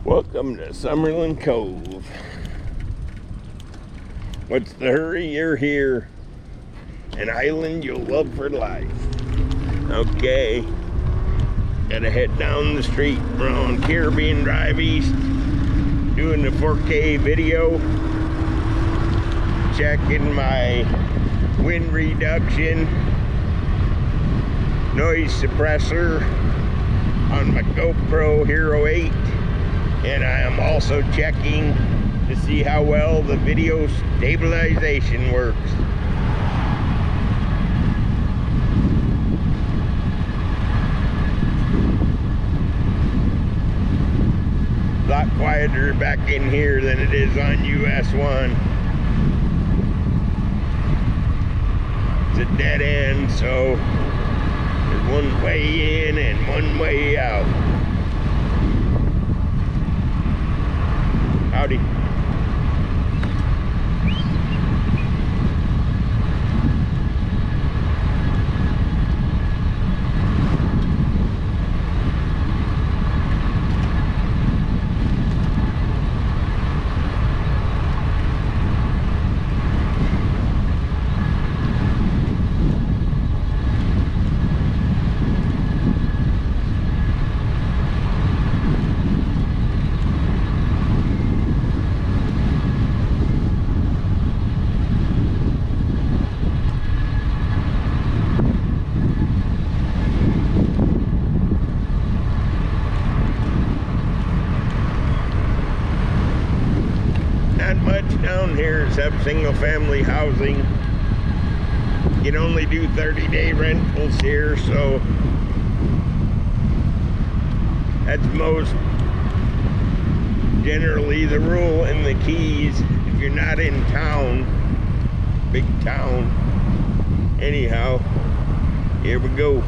Welcome to Summerland Cove. What's the hurry? You're here. An island you'll love for life. Okay. Gotta head down the street. We're on Caribbean Drive East. Doing the 4K video. Checking my wind reduction. Noise suppressor on my GoPro Hero8. And I am also checking to see how well the video stabilization works. A lot quieter back in here than it is on US1. It's a dead end, so there's one way in and one way out. Howdy. Not much down here except single family housing. You can only do 30-day rentals here, so that's most generally the rule in the Keys if you're not in town, big town. Anyhow, here we go.